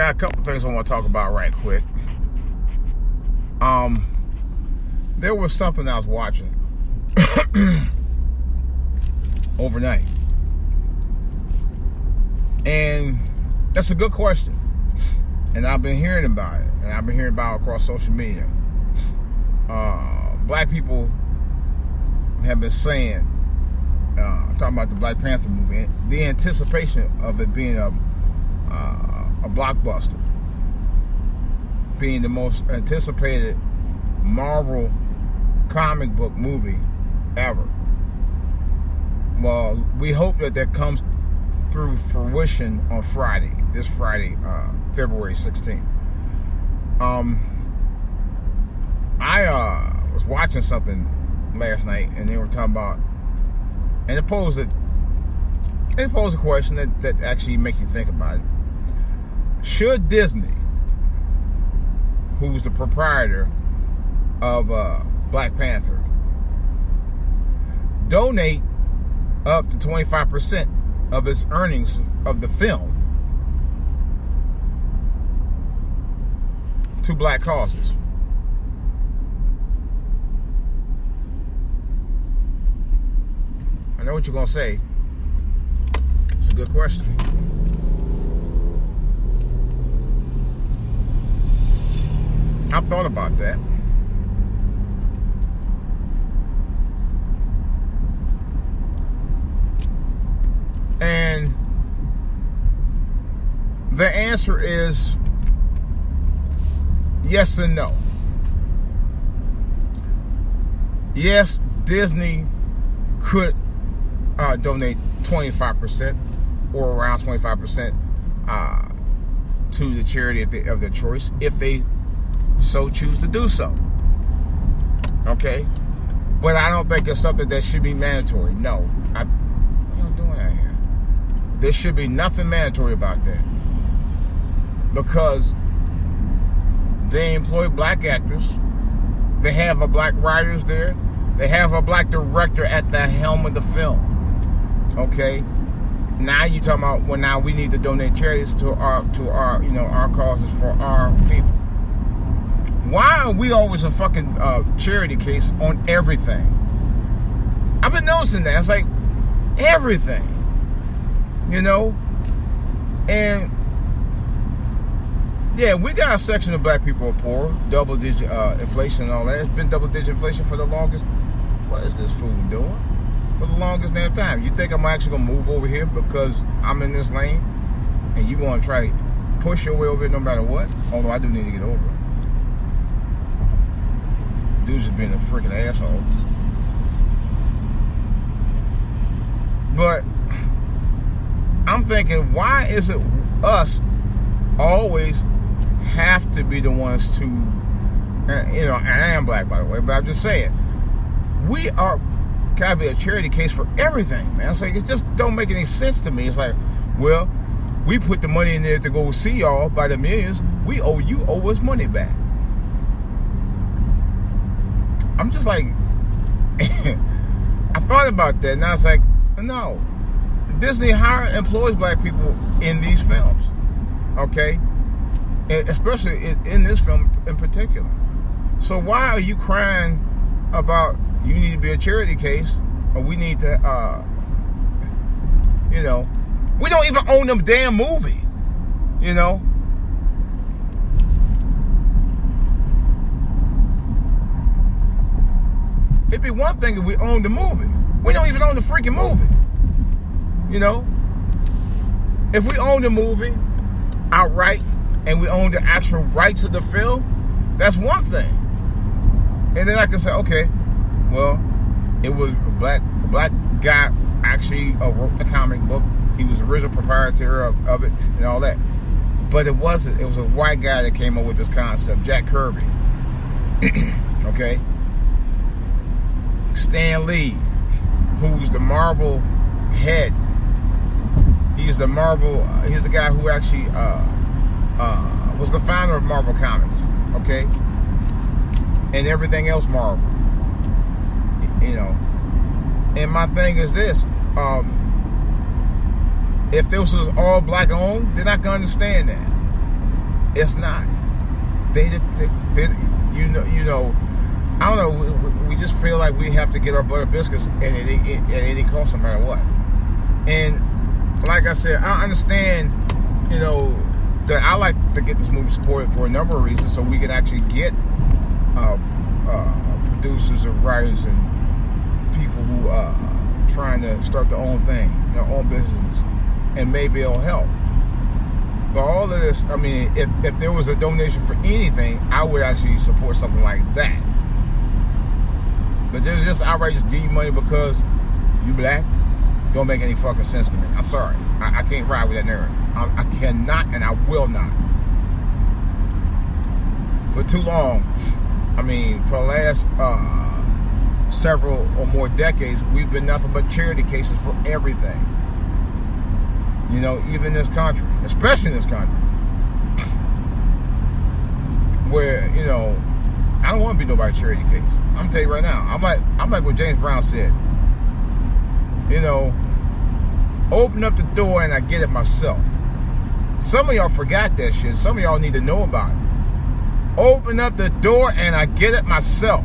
Got a couple things I want to talk about right quick. There was something I was watching overnight, and that's a good question. And I've been hearing about it, and I've been hearing about it across social media. Black people have been saying, talking about the Black Panther movie, the anticipation of it being a blockbuster, being the most anticipated Marvel comic book movie ever. Well, we hope that comes through fruition on Friday, this Friday, February 16th. I was watching something last night, and they were talking about, and it posed a question that actually makes you think about it. Should Disney, who's the proprietor of Black Panther, donate up to 25% of its earnings of the film to black causes? I know what you're going to say. It's a good question. I've thought about that. And the answer is yes and no. Yes, Disney could donate 25% or around 25% to the charity of their choice if they so choose to do so. Okay? But I don't think it's something that should be mandatory. No. What are you doing out here? There should be nothing mandatory about that. Because they employ black actors. They have black writers there. They have a black director at the helm of the film. Okay? Now you talking about, well, now we need to donate charities to our our causes for our people. Why are we always a fucking charity case on everything? I've been noticing that. It's like everything, And yeah, we got a section of black people who are poor, double-digit inflation and all that. It's been double-digit inflation for the longest. What is this fool doing? For the longest damn time. You think I'm actually gonna move over here because I'm in this lane, and you gonna try to push your way over it no matter what? Although I do need to get over it. Dude's just being a freaking asshole. But I'm thinking, why is it us always have to be the ones to, and I am black, by the way, but I'm just saying, we are gotta be a charity case for everything, man. It's like, it just don't make any sense to me. It's like, well, we put the money in there to go see y'all by the millions. You owe us money back. I'm just like, I thought about that, and I was like, no. Disney employs black people in these films, okay? And especially in this film in particular. So why are you crying about you need to be a charity case, or we need to, we don't even own them damn movie, It'd be one thing if we owned the movie. We don't even own the freaking movie. If we own the movie outright and we own the actual rights of the film, that's one thing. And then I can say, okay, well, it was a black guy actually wrote the comic book. He was the original proprietor of it and all that. But it wasn't. It was a white guy that came up with this concept, Jack Kirby. Okay? Stan Lee, who's the Marvel head. He's the guy who actually was the founder of Marvel Comics, okay? And everything else Marvel, And my thing is this, if this was all black owned, then I can understand that. It's not. They you know. I don't know. We just feel like we have to get our butter biscuits at any cost, no matter what. And like I said, I understand. That I like to get this movie supported for a number of reasons, so we can actually get producers and writers and people who trying to start their own thing, their own business, and maybe it'll help. But all of this, I mean, if there was a donation for anything, I would actually support something like that. But there's just outright just give you money because you black, don't make any fucking sense to me. I'm sorry. I can't ride with that narrative. I cannot and I will not. For too long, I mean, for the last several or more decades, we've been nothing but charity cases for everything. Even in this country, especially in this country, where, I don't want to be nobody's charity case. I'm gonna tell you right now. I'm like what James Brown said. Open up the door and I get it myself. Some of y'all forgot that shit. Some of y'all need to know about it. Open up the door and I get it myself.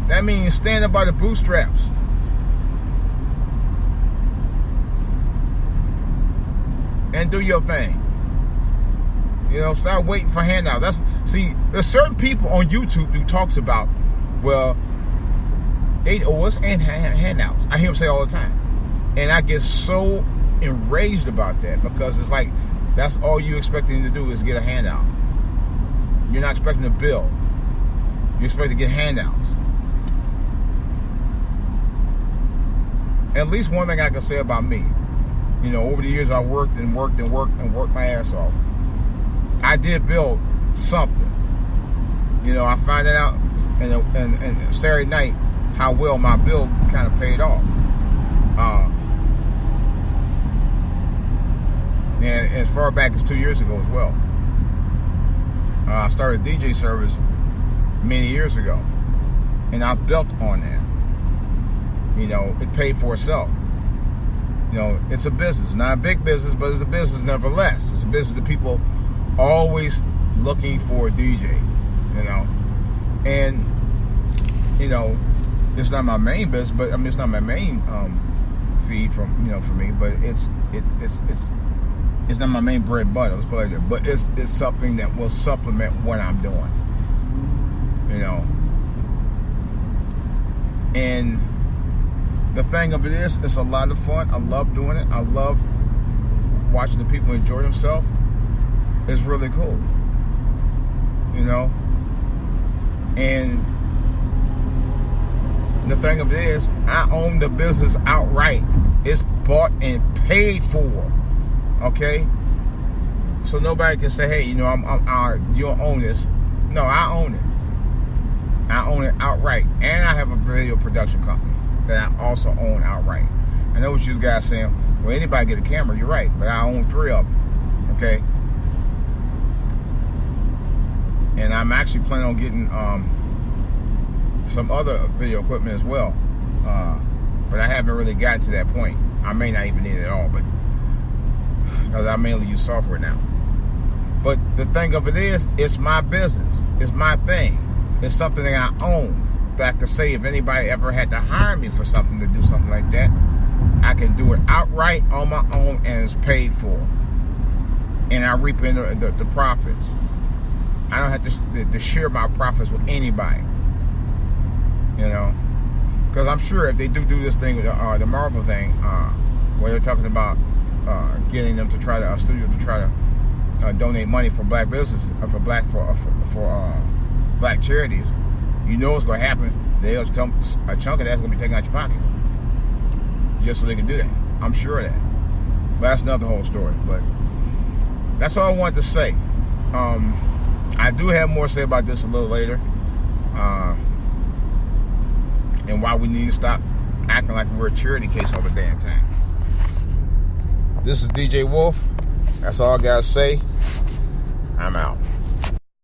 That means stand up by the bootstraps. And do your thing. Start waiting for handouts. There's certain people on YouTube who talks about, well, they owe us and handouts. I hear them say all the time. And I get so enraged about that because it's like, that's all you expecting to do is get a handout. You're not expecting a bill. You expect to get handouts. At least one thing I can say about me, over the years I worked my ass off. I did build something. I find that out and Saturday night how well my bill kind of paid off. And as far back as 2 years ago as well. I started a DJ service many years ago. And I built on that. It paid for itself. It's a business. Not a big business, but it's a business nevertheless. It's a business that people always looking for a DJ. And, it's not my main business, but I mean, it's not my main feed for me, but it's not my main bread and butter. Let's put it like that. But it's something that will supplement what I'm doing. And the thing of it is, it's a lot of fun. I love doing it. I love watching the people enjoy themselves. It's really cool. And the thing of it is, I own the business outright. It's bought and paid for. Okay? So nobody can say, hey, you don't own this. No, I own it. I own it outright. And I have a video production company that I also own outright. I know what you guys saying, well, anybody get a camera. You're right. But I own 3 of them. Okay? And I'm actually planning on getting some other video equipment as well. But I haven't really gotten to that point. I may not even need it at all, but because I mainly use software now. But the thing of it is, it's my business. It's my thing. It's something that I own. That I could say if anybody ever had to hire me for something to do something like that, I can do it outright on my own and it's paid for. And I reap in the profits. I don't have to share my profits with anybody. Because I'm sure if they do this thing with the Marvel thing, where they're talking about getting them to try to studio to try to donate money for black businesses, for black charities, what's going to happen. They'll tell a chunk of that's going to be taken out your pocket, just so they can do that. I'm sure of that. But that's another whole story. But that's all I wanted to say. I do have more to say about this a little later. And why we need to stop acting like we're a charity case all the damn time. This is DJ Wolf. That's all I got to say.